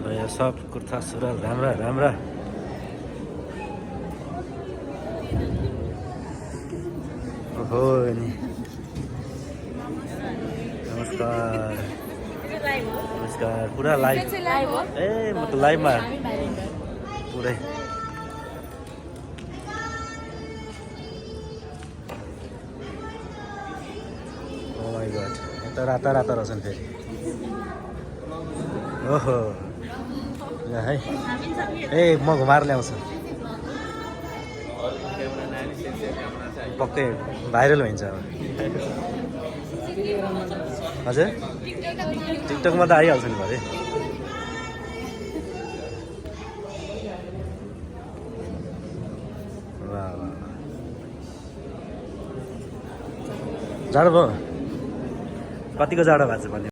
यो सब कुर्ता सुरुवाल राम्रा राम्रा। ओहो नि नमस्कार नमस्कार। पुरा लाइभ ए म त लाइभमा पुरै ओ माई गॉड यता राता राता रहेछन् फेरि। ओहो ल है ए म घुमाएर ल्याउँछु पक्कै भाइरल हुन्छ अब। हजुर टिकटकमा त आइहाल्छ नि भरे। वाह वाह जाडो भयो कतिको जाडो भएको छ भने